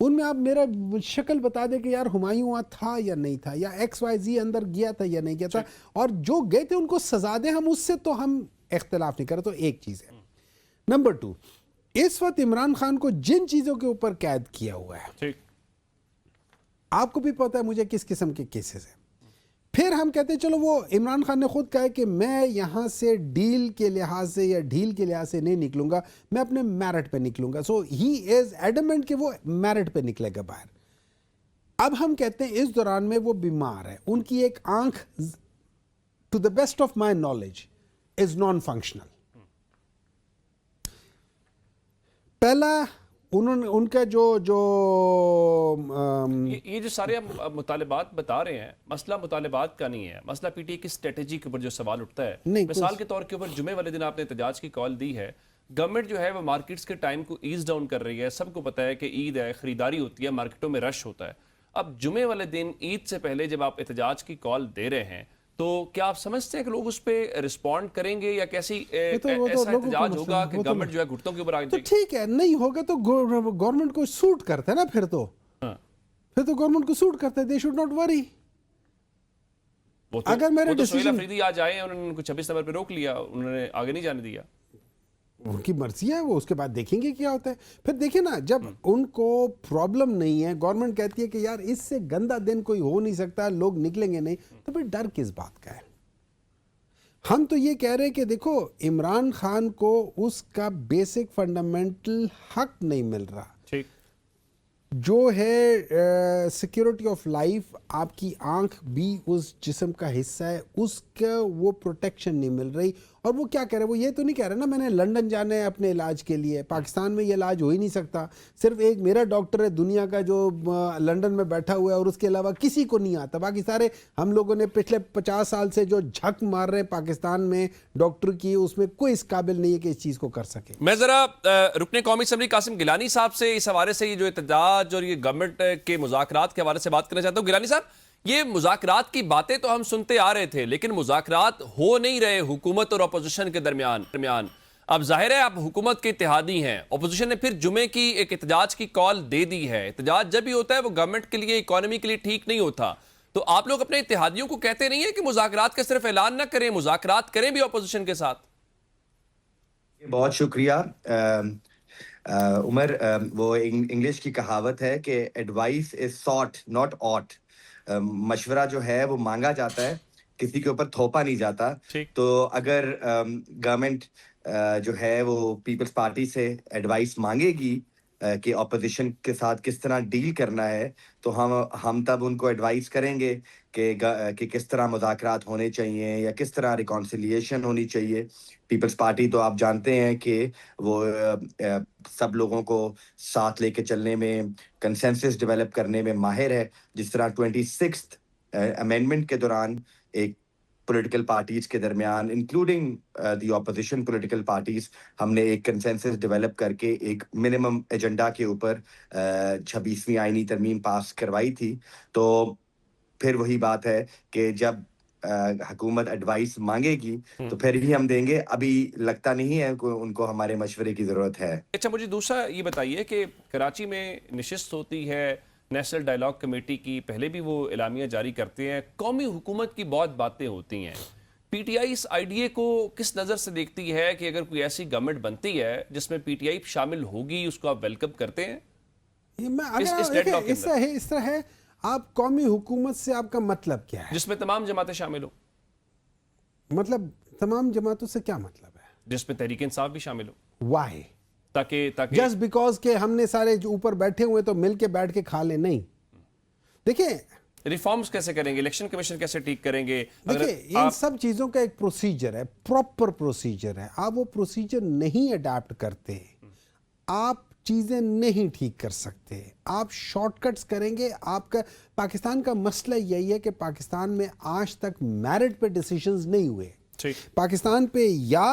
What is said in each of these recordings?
ان میں آپ میرا شکل بتا دیں کہ یار ہمایوں وہاں تھا یا نہیں تھا, یا ایکس وائی زی اندر گیا تھا یا نہیں گیا تھا, اور جو گئے تھے ان کو سزا دیں, ہم اس سے تو ہم اختلاف نہیں کریں. تو ایک چیز ہے. نمبر 2, اس وقت عمران خان کو جن چیزوں کے اوپر قید کیا ہوا ہے, آپ کو بھی پتا ہے مجھے کس قسم کے کیسز ہیں. پھر ہم کہتے ہیں چلو وہ عمران خان نے خود کہا ہے کہ میں یہاں سے ڈیل کے لحاظ سے یا ڈھیل کے لحاظ سے نہیں نکلوں گا, میں اپنے میرٹ پہ نکلوں گا. سو ہی از ایڈمنٹ کہ وہ میرٹ پہ نکلے گا باہر. اب ہم کہتے ہیں اس دوران میں وہ بیمار ہے, ان کی ایک آنکھ to the best of my knowledge is non functional. پہلا ان کا جو یہ جو سارے ہم مطالبات بتا رہے ہیں, مسئلہ مطالبات کا نہیں ہے, مسئلہ پی ٹی آئی کی اسٹریٹجی کے اوپر جو سوال اٹھتا ہے. مثال کے طور کے اوپر جمعے والے دن آپ نے احتجاج کی کال دی ہے, گورنمنٹ جو ہے وہ مارکیٹس کے ٹائم کو ایز ڈاؤن کر رہی ہے. سب کو پتا ہے کہ عید ہے, خریداری ہوتی ہے, مارکیٹوں میں رش ہوتا ہے. اب جمعے والے دن عید سے پہلے جب آپ احتجاج کی کال دے رہے ہیں تو کیا آپ سمجھتے ہیں کہ لوگ اس پہ رسپونڈ کریں گے, یا کیسی ایسا احتجاج ہوگا کہ گورنمنٹ جو ہے گھٹنوں کے اوپر آ جائے گی؟ تو ٹھیک ہے, نہیں ہوگا تو گورنمنٹ کو سوٹ کرتا ہے نا, پھر تو گورنمنٹ کو سوٹ کرتا ہے. They should not worry. اگر میرے ڈیسیژن افریدی آ جائے, انہوں نے ان کو 26 نمبر پہ روک لیا, انہوں نے آگے نہیں جانے دیا, ان کی مرضی ہے, وہ اس کے بعد دیکھیں گے کیا ہوتا ہے. پھر دیکھیں نا, جب ان کو پرابلم نہیں ہے, گورنمنٹ کہتی ہے کہ یار اس سے گندا دن کوئی ہو نہیں سکتا, لوگ نکلیں گے نہیں, تو پھر ڈر کس بات کا ہے؟ ہم تو یہ کہہ رہے ہیں کہ دیکھو عمران خان کو اس کا بیسک فنڈامنٹل حق نہیں مل رہا, جو ہے سیکیورٹی آف لائف. آپ کی آنکھ بھی اس جسم کا حصہ ہے, اس کا وہ پروٹیکشن نہیں مل رہی. اور وہ کیا کہہ رہے ہیں, وہ یہ تو نہیں کہہ رہے نا میں نے لنڈن جانا ہے اپنے علاج کے لیے, پاکستان میں یہ علاج ہو ہی نہیں سکتا. صرف ایک میرا ڈاکٹر ہے دنیا کا جو لنڈن میں بیٹھا ہوا ہے, اور اس کے علاوہ کسی کو نہیں آتا. باقی سارے ہم لوگوں نے پچھلے 50 سال سے جو جھک مار رہے ہیں پاکستان میں ڈاکٹر کی, اس میں کوئی اس قابل نہیں ہے کہ اس چیز کو کر سکے. میں ذرا رکن قومی اسمبلی قاسم گیلانی صاحب سے اس حوالے سے یہ جو احتجاج اور یہ گورنمنٹ کے مذاکرات کے حوالے سے بات کرنا چاہتا ہوں. گیلانی صاحب, یہ مذاکرات کی باتیں تو ہم سنتے آ رہے تھے, لیکن مذاکرات ہو نہیں رہے حکومت اور اپوزیشن کے درمیان. اب ظاہر ہے آپ حکومت کے اتحادی ہیں, اپوزیشن نے پھر جمعے کی ایک احتجاج کی کال دے دی ہے. احتجاج جب بھی ہوتا ہے وہ گورنمنٹ کے لیے, اکانومی کے لیے ٹھیک نہیں ہوتا. تو آپ لوگ اپنے اتحادیوں کو کہتے نہیں ہیں کہ مذاکرات کا صرف اعلان نہ کریں, مذاکرات کریں بھی اپوزیشن کے ساتھ؟ بہت شکریہ عمر. وہ انگلش کی کہاوت ہے کہ ایڈوائس از ساٹ ناٹ آٹ. مشورہ جو ہے وہ مانگا جاتا ہے, کسی کے اوپر تھوپا نہیں جاتا. تو اگر گورنمنٹ جو ہے وہ پیپلز پارٹی سے ایڈوائس مانگے گی کہ اپوزیشن کے ساتھ کس طرح ڈیل کرنا ہے, تو ہم تب ان کو ایڈوائس کریں گے کہ کس طرح مذاکرات ہونے چاہیے یا کس طرح ریکانسیلیشن ہونی چاہیے. پیپلز پارٹی تو آپ جانتے ہیں کہ وہ سب لوگوں کو ساتھ لے کے چلنے میں, کنسنسس ڈیولپ کرنے میں ماہر ہے. جس طرح 26th امینڈمنٹ کے دوران ایک پولیٹیکل پارٹیز کے درمیان including the opposition political parties, ہم نے ایک کنسنسس ڈیولپ کر کے ایک منیمم ایجنڈا کے اوپر 26ویں آئینی ترمیم پاس کروائی تھی. تو پھر وہی بات ہے کہ جب حکومت ایڈوائس مانگے گی تو پھر ہی ہم دیں گے. ابھی لگتا نہیں ہے ان کو ہمارے مشورے کی ضرورت ہے. اچھا, مجھے دوسرا یہ بتائیے کہ کراچی میں نشست ہوتی ہے نیشنل ڈائیلاگ کمیٹی کی, پہلے بھی وہ اعلامیہ جاری کرتے ہیں, قومی حکومت کی بہت باتیں ہوتی ہیں. P T I us idea کو کس نظر سے دیکھتی ہے کہ اگر کوئی ایسی گورنمنٹ بنتی ہے جس میں پی ٹی آئی شامل ہوگی, اس کو آپ ویلکم کرتے ہیں؟ اس طرح ہے, آپ قومی حکومت سے آپ کا مطلب کیا ہے؟ جس میں تمام جماعتیں شامل ہوں. مطلب تمام جماعتوں سے کیا مطلب ہے؟ جس میں تحریک انصاف بھی شامل ہو. وائی؟ تاکہ جسٹ بیکاز کہ ہم نے سارے جو اوپر بیٹھے ہوئے تو مل کے بیٹھ کے کھا لیں. نہیں, دیکھیں ریفارمز کیسے کریں گے, الیکشن کمیشن کیسے ٹھیک کریں گے, دیکھیں ان سب چیزوں کا ایک پروسیجر ہے, پراپر پروسیجر ہے. آپ وہ پروسیجر نہیں اڈاپٹ کرتے, آپ چیزیں نہیں ٹھیک کر سکتے. آپ شارٹ کٹس کریں گے. آپ کا پاکستان کا مسئلہ یہی ہے کہ پاکستان میں آج تک میرٹ پہ ڈیسیشنز نہیں ہوئے. پاکستان پہ یا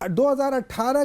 2018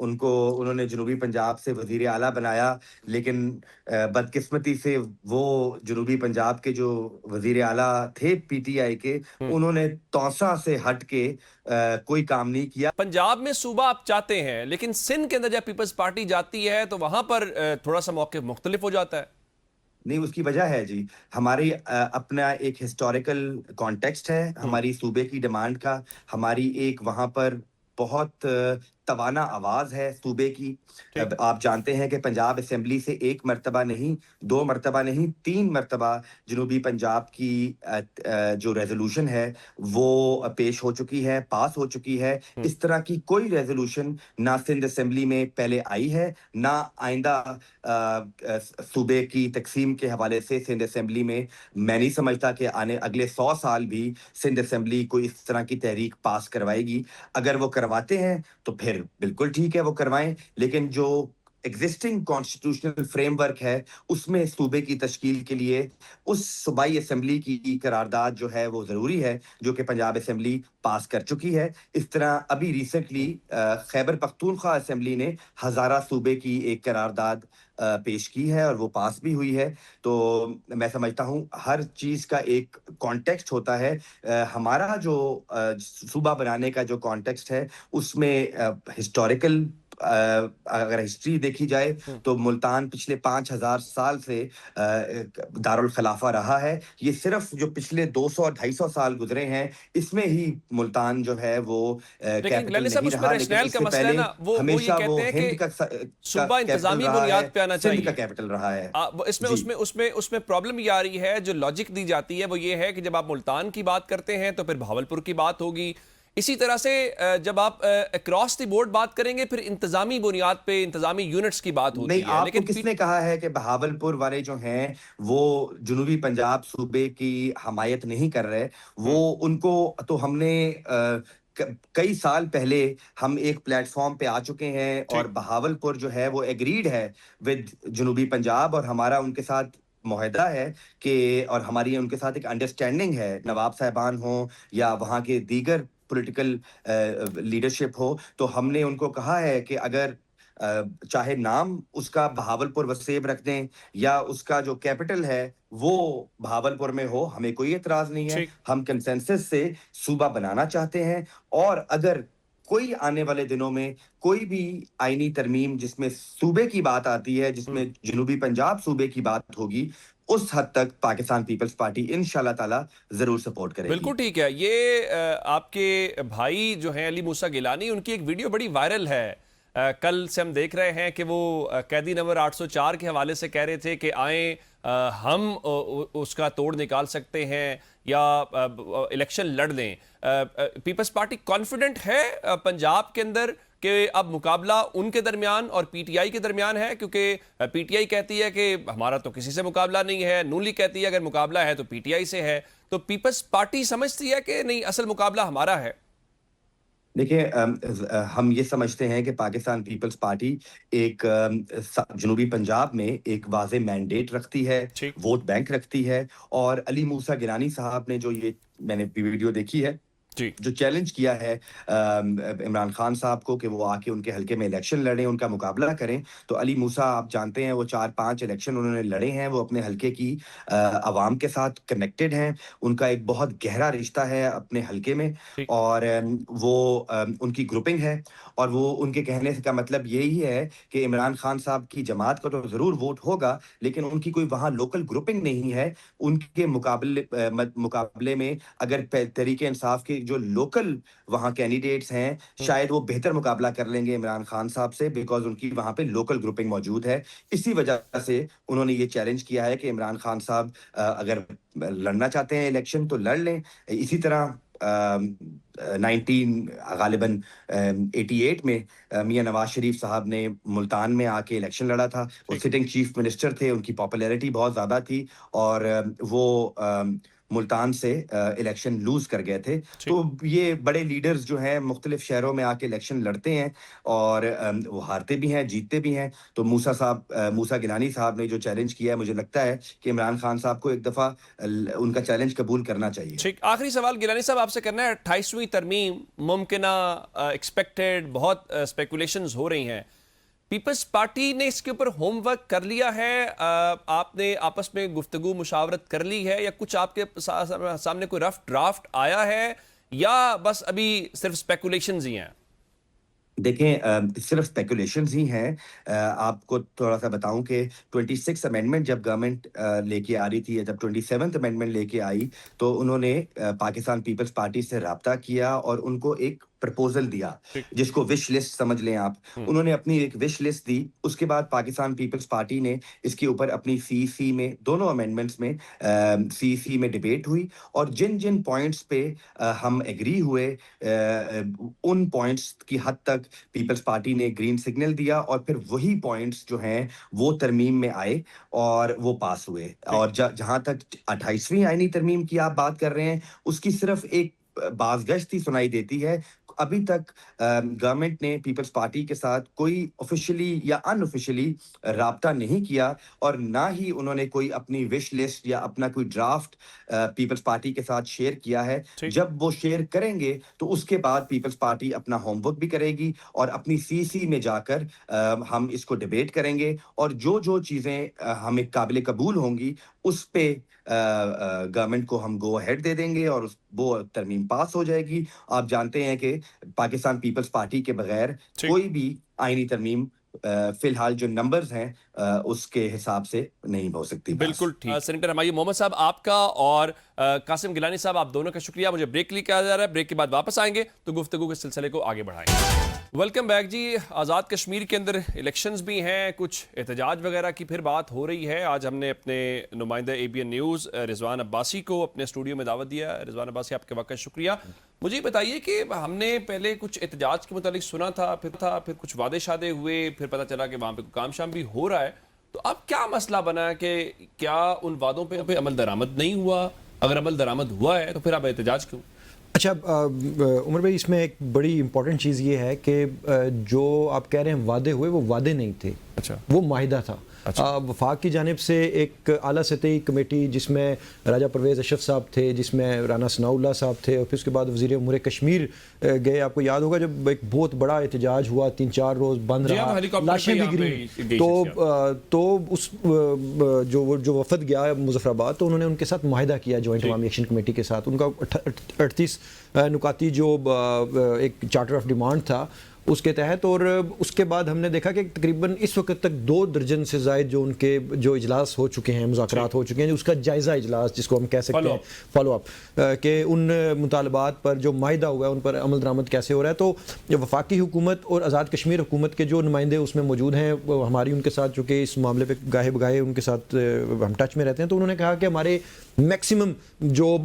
ان کو انہوں نے جنوبی پنجاب سے وزیر اعلیٰ بنایا، لیکن بدقسمتی سے وہ جنوبی پنجاب کے جو وزیر اعلیٰ تھے پی ٹی آئی کے، انہوں نے توسا سے ہٹ کے کوئی کام نہیں کیا۔ پنجاب میں صوبہ آپ چاہتے ہیں، لیکن سندھ کے اندر جب پیپلز پارٹی جاتی ہے تو وہاں پر تھوڑا سا موقف مختلف ہو جاتا ہے۔ نہیں، اس کی وجہ ہے جی، ہماری اپنا ایک ہسٹوریکل کانٹیکسٹ ہے ہماری صوبے کی ڈیمانڈ کا، ہماری ایک وہاں پر بہت توانا آواز ہے صوبے کی۔ آپ جانتے ہیں کہ پنجاب اسمبلی سے 1 مرتبہ نہیں، 2 مرتبہ نہیں، 3 مرتبہ جنوبی پنجاب کی جو ریزولوشن ہے وہ پیش ہو چکی ہے، پاس ہو چکی ہے۔ اس طرح کی کوئی ریزولوشن نہ سندھ اسمبلی میں پہلے آئی ہے، نہ آئندہ صوبے کی تقسیم کے حوالے سے سندھ اسمبلی میں میں نہیں سمجھتا کہ اگلے 100 سال بھی سندھ اسمبلی کوئی اس طرح کی تحریک پاس کروائے گی۔ اگر وہ کرواتے ہیں تو پھر بالکل ٹھیک ہے، وہ کروائیں، لیکن جو ایگزسٹنگ کانسٹیٹیوشنل فریم ورک ہے اس میں صوبے کی تشکیل کے لیے اس صوبائی اسمبلی کی قرارداد جو ہے وہ ضروری ہے، جو کہ پنجاب اسمبلی پاس کر چکی ہے۔ اس طرح ابھی ریسنٹلی خیبر پختونخوا اسمبلی نے ہزارہ صوبے کی ایک قرارداد پیش کی ہے اور وہ پاس بھی ہوئی ہے۔ تو میں سمجھتا ہوں ہر چیز کا ایک کانٹیکسٹ ہوتا ہے۔ ہمارا جو صوبہ بنانے کا جو کانٹیکسٹ ہے اس میں ہسٹوریکل اگر ہسٹری دیکھی جائے تو ملتان پچھلے 5000 سال سے دارالخلافہ رہا ہے۔ یہ صرف جو پچھلے 200-250 سال گزرے ہیں اس میں ہی ملتان جو ہے وہ کیپٹل نہیں رہا، لیکن اس سے پہلے ہمیشہ وہ ہند کا صوبہ انتظامی بنیاد پہ آنا چاہیے، سندھ کا کیپٹل رہا ہے۔ اس میں پرابلم یہ آ رہی ہے، جو لاجک دی جاتی ہے وہ یہ ہے کہ جب آپ ملتان کی بات کرتے ہیں تو پھر بہاولپور کی بات ہوگی، اسی طرح سے جب آپ اکراس دی بورڈ بات کریں گے پھر انتظامی بنیاد پہ انتظامی یونٹس کی بات ہوتی ہے۔ نہیں، آپ کو کس نے کہا ہے کہ بہاولپور والے جو ہیں وہ جنوبی پنجاب صوبے کی حمایت نہیں کر رہے؟ وہ ان کو تو ہم نے کئی سال پہلے ہم ایک پلیٹ فارم پہ آ چکے ہیں، اور بہاولپور جو ہے وہ ایگریڈ ہے ود جنوبی پنجاب، اور ہمارا ان کے ساتھ معاہدہ ہے کہ اور ہماری ان کے ساتھ ایک انڈرسٹینڈنگ ہے، نواب صاحبان ہوں یا وہاں کے دیگر پولیٹیکل لیڈرشپ ہو، تو ہم نے ان کو کہا ہے کہ اگر چاہے نام اس کا بہاولپور وسیب رکھ دیں یا اس کا جو کیپٹل ہے وہ بہاولپور میں ہو، ہمیں کوئی اعتراض نہیں ہے۔ ہم کنسنسس سے صوبہ بنانا چاہتے ہیں، اور اگر کوئی آنے والے دنوں میں کوئی بھی آئینی ترمیم جس میں صوبے کی بات آتی ہے، جس میں جنوبی پنجاب صوبے کی بات ہوگی، اس حد تک پاکستان پیپلز پارٹی انشاءاللہ تعالی ضرور سپورٹ کرے گی۔ بالکل ٹھیک ہے۔ یہ آپ کے بھائی جو ہیں علی موسیٰ گیلانی، ان کی ایک ویڈیو بڑی وائرل ہے، کل سے ہم دیکھ رہے ہیں کہ وہ قیدی نمبر 804 کے حوالے سے کہہ رہے تھے کہ آئیں ہم اس کا توڑ نکال سکتے ہیں یا الیکشن لڑ لیں۔ پیپلز پارٹی کانفیڈنٹ ہے پنجاب کے اندر کہ اب مقابلہ ان کے درمیان اور پی ٹی آئی کے درمیان ہے؟ کیونکہ پی ٹی آئی کہتی ہے کہ ہمارا تو کسی سے مقابلہ نہیں ہے، نون لیگ کہتی ہے اگر مقابلہ ہے تو پی ٹی آئی سے ہے، تو پیپلز پارٹی سمجھتی ہے کہ نہیں اصل مقابلہ ہمارا ہے؟ دیکھیں، ہم یہ سمجھتے ہیں کہ پاکستان پیپلز پارٹی ایک جنوبی پنجاب میں ایک واضح مینڈیٹ رکھتی ہے، ووٹ بینک رکھتی ہے، اور علی موسیٰ گیلانی صاحب نے جو یہ میں نے ویڈیو دیکھی ہے جو چیلنج کیا ہے عمران خان صاحب کو کہ وہ آ کے ان کے حلقے میں الیکشن لڑیں، ان کا مقابلہ کریں، تو علی موسیٰ آپ جانتے ہیں وہ 4-5 الیکشن انہوں نے لڑے ہیں، وہ اپنے حلقے کی عوام کے ساتھ کنیکٹڈ ہیں، ان کا ایک بہت گہرا رشتہ ہے اپنے حلقے میں، اور وہ ان کی گروپنگ ہے، اور وہ ان کے کہنے کا مطلب یہی ہے کہ عمران خان صاحب کی جماعت کا تو ضرور ووٹ ہوگا، لیکن ان کی کوئی وہاں لوکل گروپنگ نہیں ہے۔ ان کے مقابلے میں اگر تحریک انصاف کے جو لوکل وہاں کینڈیڈیٹس ہیں شاید وہ بہتر مقابلہ کر لیں گے عمران خان صاحب سے، بیکاز ان کی وہاں پہ لوکل گروپنگ موجود ہے۔ اسی وجہ سے انہوں نے یہ چیلنج کیا ہے کہ عمران خان صاحب اگر لڑنا چاہتے ہیں الیکشن تو لڑ لیں۔ اسی طرح غالباً 88 میں میاں نواز شریف صاحب نے ملتان میں آ کے الیکشن لڑا تھا، وہ سٹنگ چیف منسٹر تھے، ان کی پاپولیرٹی بہت زیادہ تھی، اور وہ ملتان سے الیکشن لوز کر گئے تھے. تو یہ بڑے لیڈرز جو ہیں مختلف شہروں میں آ کے الیکشن لڑتے ہیں اور وہ ہارتے بھی ہیں جیتتے بھی ہیں. تو موسیٰ گیلانی صاحب نے جو چیلنج کیا ہے, مجھے لگتا ہے کہ عمران خان صاحب کو ایک دفعہ ان کا چیلنج قبول کرنا چاہیے. ٹھیک, آخری سوال گیلانی صاحب آپ سے کرنا ہے. 28ویں ترمیم ممکنہ, ایکسپیکٹڈ, بہت اسپیکولیشنز ہو رہی ہیں. پیپلز پارٹی نے اس کے اوپر ہوم ورک کر لیا ہے؟ آپ نے آپس میں گفتگو مشاورت کر لی ہے, یا کچھ آپ کے سامنے کوئی رف ڈرافٹ آیا ہے, یا بس ابھی صرف اسپیکولیشنز ہی ہیں؟ دیکھیں, صرف اسپیکولیشنز ہی ہیں. آپ کو تھوڑا سا بتاؤں کہ 26 امینڈمنٹ جب گورنمنٹ لے کے آ رہی تھی, یا جب 27 امینڈمنٹ لے کے آئی, تو انہوں نے پاکستان پیپلز پارٹی سے رابطہ کیا اور ان کو ایک پرپوزل دیا, جس کو وش لسٹ سمجھ لیں آپ. انہوں نے اپنی ایک وش لسٹ دی. اس کے بعد پاکستان پیپلز پارٹی نے اس کے اوپر اپنی سی میں, دونوں امینڈمنٹس میں سی میں ڈیبیٹ ہوئی, اور جن جن پوائنٹس پہ ہم ایگری ہوئے, ان پوائنٹس کی حد تک پیپلز پارٹی نے گرین سگنل دیا, اور پھر وہی پوائنٹس جو ہیں وہ ترمیم میں آئے اور وہ پاس ہوئے. اور جہاں تک 28ویں آئینی ترمیم کی آپ بات کر رہے ہیں, اس کی صرف ایک بازگشت ہی سنائی دیتی ہے. ابھی تک گورنمنٹ نے پیپلز پارٹی کے ساتھ کوئی آفیشلی یا ان آفیشلی رابطہ نہیں کیا, اور نہ ہی انہوں نے کوئی اپنی وش لسٹ یا اپنا کوئی ڈرافٹ پیپلز پارٹی کے ساتھ شیئر کیا ہے. جب وہ شیئر کریں گے تو اس کے بعد پیپلز پارٹی اپنا ہوم ورک بھی کرے گی, اور اپنی سی میں جا کر ہم اس کو ڈیبیٹ کریں گے, اور جو چیزیں ہمیں قابل قبول ہوں گی اس پہ گورنمنٹ کو ہم گو ہیڈ دے دیں گے, اور وہ ترمیم پاس ہو جائے گی. آپ جانتے ہیں کہ پاکستان پیپلز پارٹی کے بغیر کوئی بھی آئینی ترمیم فی الحال جو نمبرز ہیں اس کے حساب سے نہیں ہو سکتی. بالکل ٹھیک. سینیٹر ہمایوں محمد صاحب, آپ کا اور قاسم گیلانی صاحب, آپ دونوں کا شکریہ. مجھے بریک لے کے آ جا رہا ہے, بریک کے بعد واپس آئیں گے تو گفتگو کے سلسلے کو آگے بڑھائیں گے. ویلکم بیک جی. آزاد کشمیر کے اندر الیکشنز بھی ہیں, کچھ احتجاج وغیرہ کی پھر بات ہو رہی ہے. آج ہم نے اپنے نمائندہ ABN نیوز رضوان عباسی کو اپنے اسٹوڈیو میں دعوت دیا. رضوان عباسی, آپ کے وقت شکریہ. مجھے بتائیے کہ ہم نے پہلے کچھ احتجاج کے متعلق سنا تھا, پھر کچھ وعدے شادے ہوئے, پھر پتہ چلا کہ وہاں پہ کام شام بھی ہو رہا ہے. تو اب کیا مسئلہ بنا ہے کہ کیا ان وعدوں پہ عمل درآمد نہیں ہوا؟ اگر عمل درآمد ہوا ہے تو پھر اب احتجاج کیوں؟ اچھا عمر بھائی, اس میں ایک بڑی امپورٹنٹ چیز یہ ہے کہ جو آپ کہہ رہے ہیں وعدے ہوئے, وہ وعدے نہیں تھے. اچھا, وہ معاہدہ تھا. وفاق کی جانب سے ایک اعلیٰ سطحی کمیٹی جس میں راجہ پرویز اشرف صاحب تھے, جس میں رانا ثناء اللہ صاحب تھے, اور پھر اس کے بعد وزیر امور کشمیر گئے. آپ کو یاد ہوگا جب ایک بہت بڑا احتجاج ہوا, 3-4 روز بند رہا, لاشیں بھی گری. تو اس جو وفد گیا مظفر آباد, تو انہوں نے ان کے ساتھ معاہدہ کیا جوائنٹ عوامی ایکشن کمیٹی کے ساتھ. ان کا 38 نکاتی جو ایک چارٹر آف ڈیمانڈ تھا اس کے تحت. اور اس کے بعد ہم نے دیکھا کہ تقریباً اس وقت تک 2 درجن سے زائد جو ان کے جو اجلاس ہو چکے ہیں, مذاکرات ہو چکے ہیں, اس کا جائزہ اجلاس جس کو ہم کہہ سکتے ہیں, فالو اپ, کہ ان مطالبات پر جو معاہدہ ہوا ہے ان پر عمل درآمد کیسے ہو رہا ہے. تو وفاقی حکومت اور آزاد کشمیر حکومت کے جو نمائندے اس میں موجود ہیں, ہماری ان کے ساتھ چونکہ اس معاملے پہ گاہے بگاہے ان کے ساتھ ہم ٹچ میں رہتے ہیں, تو انہوں نے کہا کہ ہمارے میکسیمم جو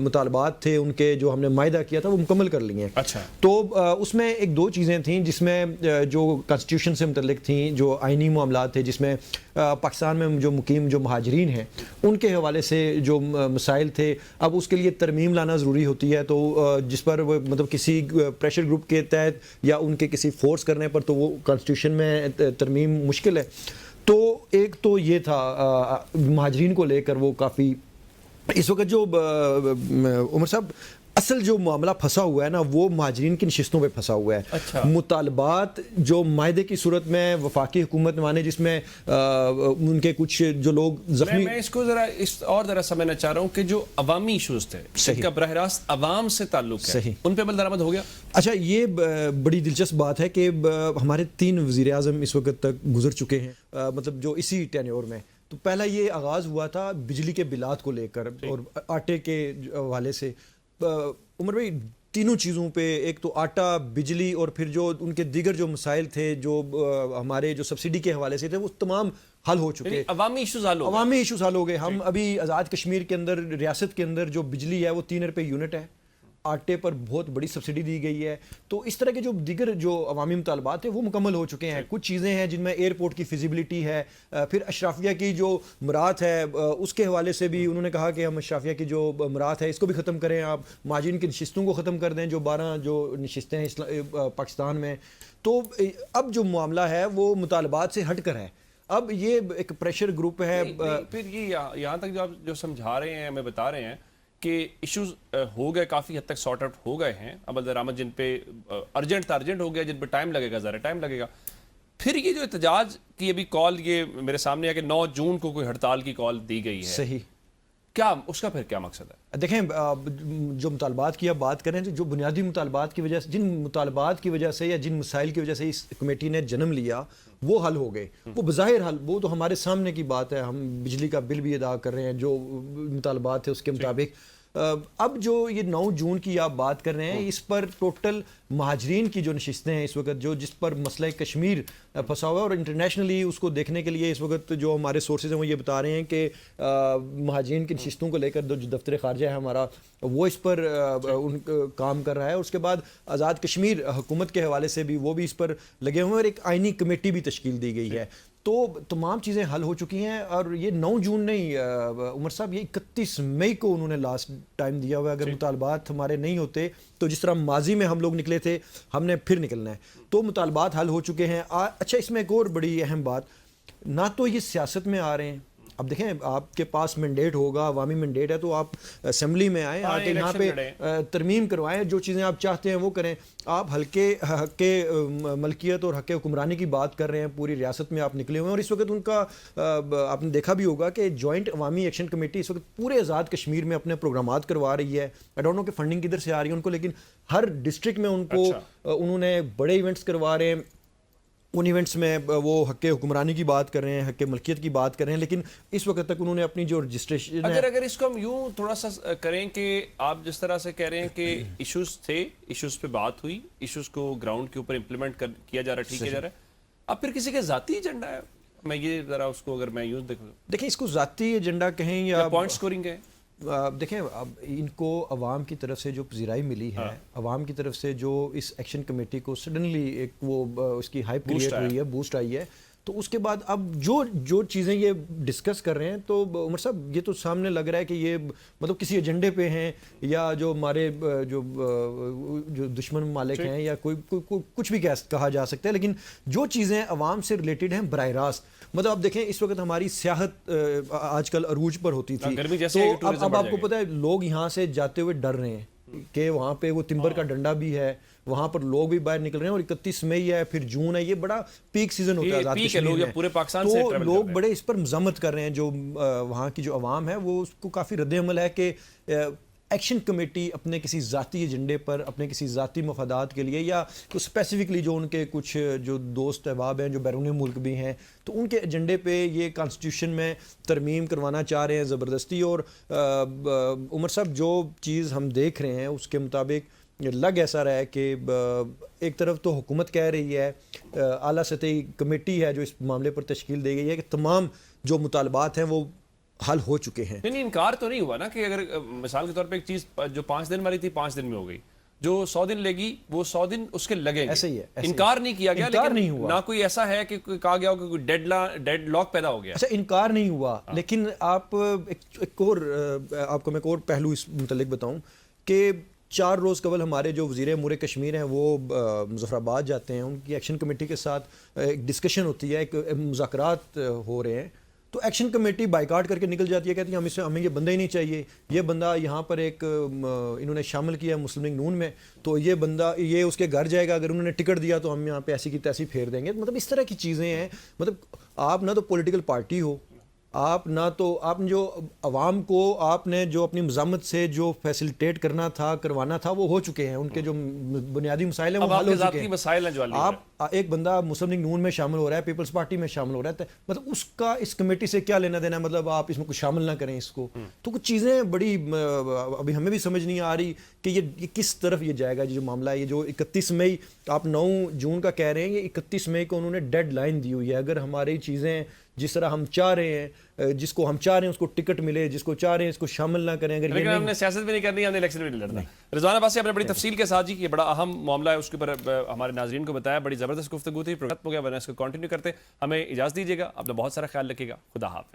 مطالبات تھے ان کے جو ہم نے معاہدہ کیا تھا وہ مکمل کر لیے ہیں. اچھا, تو اس میں ایک 2 چیزیں تھیں جس میں جو کانسٹیٹیوشن سے متعلق تھیں, جو آئینی معاملات تھے, جس میں پاکستان میں جو مقیم جو مہاجرین ہیں ان کے حوالے سے جو مسائل تھے. اب اس کے لیے ترمیم لانا ضروری ہوتی ہے, تو جس پر مطلب کسی پریشر گروپ کے تحت یا ان کے کسی فورس کرنے پر تو وہ کانسٹیٹیوشن میں ترمیم مشکل ہے. تو ایک تو یہ تھا مہاجرین کو لے کر, وہ کافی اس وقت جو عمر صاحب اصل جو معاملہ پھنسا ہوا ہے نا, وہ مہاجرین کی نشستوں پہ پھنسا ہوا ہے. اچھا. مطالبات جو معاہدے کی صورت میں وفاقی حکومت نے مانے, جس میں ان کے کچھ جو لوگ زخمی, میں اس کو ذرا سمجھنا چاہ رہا ہوں کہ جو عوامی ایشوز تھے ان کا براہ راست عوام سے تعلق ہے, ان پہ عمل درآمد ہو گیا. اچھا, یہ بڑی دلچسپ بات ہے کہ ہمارے 3 وزیر اعظم اس وقت تک گزر چکے ہیں, مطلب جو اسی ٹینیور میں. تو پہلا یہ آغاز ہوا تھا بجلی کے بلات کو لے کر اور آٹے کے حوالے سے. عمر بھائی, تینوں چیزوں پہ, ایک تو آٹا, بجلی, اور پھر جو ان کے دیگر جو مسائل تھے جو ہمارے جو سبسڈی کے حوالے سے تھے, وہ تمام حل ہو چکے. عوامی ایشوز حل ہو گئے. عوامی ایشوز حل ہو گئے. ہم ابھی آزاد کشمیر کے اندر, ریاست کے اندر جو بجلی ہے وہ 3 روپے یونٹ ہے, آٹے پر بہت بڑی سبسڈی دی گئی ہے. تو اس طرح کے جو دیگر جو عوامی مطالبات ہیں وہ مکمل ہو چکے ہیں. کچھ چیزیں ہیں جن میں ایئرپورٹ کی فیزیبلٹی ہے, پھر اشرافیہ کی جو مراعات ہے اس کے حوالے سے بھی انہوں نے کہا کہ ہم اشرافیہ کی جو مراعات ہے اس کو بھی ختم کریں, آپ مہاجرین کی نشستوں کو ختم کر دیں جو 12 جو نشستیں ہیں پاکستان میں. تو اب جو معاملہ ہے وہ مطالبات سے ہٹ کر ہے. اب یہ ایک پریشر گروپ ہے. پھر یہ یہاں تک جو آپ جو سمجھا رہے ہیں, ہمیں بتا رہے ہیں کہ ایشوز ہو گئے, کافی حد تک سارٹ آؤٹ ہو گئے ہیں. عمل درآمد جن پہ ارجنٹ ہو گیا, جن پہ ٹائم لگے گا, ذرا ٹائم لگے گا. پھر یہ جو احتجاج کی ابھی کال یہ میرے سامنے ہے کہ 9 جون کو کوئی ہڑتال کی کال دی گئی ہے. صحیح. کیا اس کا پھر کیا مقصد ہے؟ دیکھیں جو مطالبات کی آپ بات کریں, جو بنیادی مطالبات کی وجہ سے, جن مطالبات کی وجہ سے یا جن مسائل کی وجہ سے اس کمیٹی نے جنم لیا وہ حل ہو گئے. وہ بظاہر حل, وہ تو ہمارے سامنے کی بات ہے. ہم بجلی کا بل بھی ادا کر رہے ہیں, جو مطالبات تھے اس کے مطابق. اب جو یہ 9 جون کی آپ بات کر رہے ہیں, اس پر ٹوٹل مہاجرین کی جو نشستیں ہیں اس وقت, جو جس پر مسئلہ کشمیر پھنسا ہوا ہے, اور انٹرنیشنلی اس کو دیکھنے کے لیے اس وقت جو ہمارے سورسز ہیں وہ یہ بتا رہے ہیں کہ مہاجرین کی نشستوں کو لے کر جو دفتر خارجہ ہے ہمارا, وہ اس پر کام کر رہا ہے. اور اس کے بعد آزاد کشمیر حکومت کے حوالے سے بھی وہ بھی اس پر لگے ہوئے ہیں, اور ایک آئینی کمیٹی بھی تشکیل دی گئی ہے. تو تمام چیزیں حل ہو چکی ہیں. اور یہ 9 جون نہیں عمر صاحب, یہ 31 مئی کو انہوں نے لاسٹ ٹائم دیا ہوا ہے. اگر مطالبات ہمارے نہیں ہوتے تو جس طرح ماضی میں ہم لوگ نکلے تھے, ہم نے پھر نکلنا ہے. تو مطالبات حل ہو چکے ہیں. اچھا, اس میں ایک اور بڑی اہم بات, نہ تو یہ سیاست میں آ رہے ہیں. اب دیکھیں, آپ کے پاس مینڈیٹ ہوگا, عوامی مینڈیٹ ہے, تو آپ اسمبلی میں آئیں, آ کے یہاں پہ ترمیم کروائیں, جو چیزیں آپ چاہتے ہیں وہ کریں. آپ حق ملکیت اور حق حکمرانی کی بات کر رہے ہیں, پوری ریاست میں آپ نکلے ہوئے ہیں. اور اس وقت ان کا آپ نے دیکھا بھی ہوگا کہ جوائنٹ عوامی ایکشن کمیٹی اس وقت پورے آزاد کشمیر میں اپنے پروگرامات کروا رہی ہے. آئی ڈونٹ نو کہ فنڈنگ کدھر سے آ رہی ہے ان کو, لیکن ہر ڈسٹرکٹ میں ان کو انہوں نے بڑے ایونٹس کروا رہے ہیں. ان ایونٹس میں وہ حق حکمرانی کی بات کر رہے ہیں, حق ملکیت کی بات کر رہے ہیں, لیکن اس وقت تک انہوں نے اپنی جو رجسٹریشن اگر اس کو ہم یوں تھوڑا سا کریں کہ آپ جس طرح سے کہہ رہے ہیں کہ ایشوز تھے, ایشوز پہ بات ہوئی, ایشوز کو گراؤنڈ کے اوپر امپلیمنٹ کیا جا رہا ہے, ٹھیک کیا جا رہا ہے, اب پھر کسی کے ذاتی ایجنڈا ہے, میں یہ ذرا اس کو اگر میں یوں دیکھیں, اس کو ذاتی ایجنڈا کہیں یا پوائنٹ سکورنگ ہے, دیکھیں اب ان کو عوام کی طرف سے جو پذیرائی ملی ہے, عوام کی طرف سے جو اس ایکشن کمیٹی کو سڈنلی ایک وہ اس کی ہائپ کریٹ ہوئی ہے, بوسٹ آئی ہے, تو اس کے بعد اب جو چیزیں یہ ڈسکس کر رہے ہیں, تو عمر صاحب یہ تو سامنے لگ رہا ہے کہ یہ مطلب کسی ایجنڈے پہ ہیں, یا جو ہمارے جو دشمن ممالک ہیں, یا کوئی کچھ بھی کہا جا سکتا ہے. لیکن جو چیزیں عوام سے ریلیٹڈ ہیں براہ راست, مطلب آپ دیکھیں اس وقت ہماری سیاحت آج کل عروج پر ہوتی تھی, تو اب آپ کو پتہ ہے لوگ یہاں سے جاتے ہوئے ڈر رہے ہیں کہ وہاں پہ وہ تمبر کا ڈنڈا بھی ہے, وہاں پر لوگ بھی باہر نکل رہے ہیں. اور 31 مئی ہے, پھر جون ہے, یہ بڑا پیک سیزن ہوتا ہے آزاد کشمیر میں, پورے پاکستان سے تو لوگ بڑے اس پر مذمت کر رہے ہیں. جو وہاں کی جو عوام ہے وہ اس کو کافی رد عمل ہے کہ ایکشن کمیٹی اپنے کسی ذاتی ایجنڈے پر, اپنے کسی ذاتی مفادات کے لیے, یا اسپیسیفکلی جو ان کے کچھ جو دوست احباب ہیں جو بیرون ملک بھی ہیں, تو ان کے ایجنڈے پہ یہ کانسٹیٹیوشن میں ترمیم کروانا چاہ رہے ہیں زبردستی. اور عمر صاحب جو چیز ہم دیکھ رہے ہیں اس کے مطابق لگ ایسا رہا ہے کہ ایک طرف تو حکومت کہہ رہی ہے, اعلیٰ سطحی کمیٹی ہے جو اس معاملے پر تشکیل دی گئی ہے, کہ تمام جو مطالبات ہیں وہ حل ہو چکے ہیں. نہیں, انکار تو نہیں ہوا نا کہ اگر مثال کے طور پہ ایک چیز جو 5 دن والی تھی 5 دن میں ہو گئی, جو 100 دن لے گی وہ 100 دن اس کے لگیں گے. ایسا ہی ہے, انکار نہیں کیا گیا, انکار نہیں لیکن ہوا. نہ کوئی ایسا ہے کہ کہا گیا ہو کہ کوئی ڈیڈ لاک پیدا ہو گیا. اچھا, انکار نہیں ہوا, لیکن آپ ایک اور آپ کو میں ایک اور پہلو اس متعلق بتاؤں کہ 4 روز قبل ہمارے جو وزیر امور کشمیر ہیں وہ مظفر آباد جاتے ہیں, ان کی ایکشن کمیٹی کے ساتھ ایک ڈسکشن ہوتی ہے, ایک مذاکرات ہو رہے ہیں, تو ایکشن کمیٹی بائیکاٹ کر کے نکل جاتی ہے, کہتی ہے ہمیں یہ بندہ ہی نہیں چاہیے, یہ بندہ یہاں پر ایک انہوں نے شامل کیا مسلم لیگ نون میں, تو یہ بندہ یہ اس کے گھر جائے گا, اگر انہوں نے ٹکٹ دیا تو ہم یہاں پہ ایسی کی تیسی پھیر دیں گے. مطلب اس طرح کی چیزیں ہیں. مطلب آپ نہ تو پولیٹیکل پارٹی ہو, آپ نہ تو آپ نے جو عوام کو آپ نے جو اپنی مزاحمت سے جو فیسیلیٹیٹ کرنا تھا کروانا تھا وہ ہو چکے ہیں, ان کے جو بنیادی مسائل ہیں وہ حل ہو چکے ہیں. مسائل ہیں جو آپ ایک بندہ مسلم لیگ نون میں شامل ہو رہا ہے, پیپلز پارٹی میں شامل ہو رہا ہے, مطلب اس کا اس کمیٹی سے کیا لینا دینا ہے, مطلب آپ اس میں کچھ شامل نہ کریں اس کو. تو کچھ چیزیں بڑی ابھی ہمیں بھی سمجھ نہیں آ رہی کہ یہ کس طرف یہ جائے گا. جو معاملہ ہے, یہ جو 31 مئی آپ 9 جون کا کہہ رہے ہیں, یہ 31 مئی کو انہوں نے ڈیڈ لائن دی ہوئی ہے. اگر ہماری چیزیں جس طرح ہم چاہ رہے ہیں، جس کو ہم چاہ رہے ہیں اس کو ٹکٹ ملے، جس کو چاہ رہے ہیں اس کو شامل نہ کریں. اگر لیکن ہم نے سیاست بھی نہیں کرنی، ہم نے الیکشن بھی نہیں لڑنا. رضوان عباسی آپ نے بڑی تفصیل کے ساتھ جی یہ بڑا اہم معاملہ ہے اس کے اوپر ہمارے ناظرین کو بتایا. بڑی زبردست گفتگو تھی، پروگرام ہو گیا ورنہ اس کو کنٹینیو کرتے. ہمیں اجازت دیجیے گا، اپنا بہت سارا خیال رکھیے گا. خدا حافظ.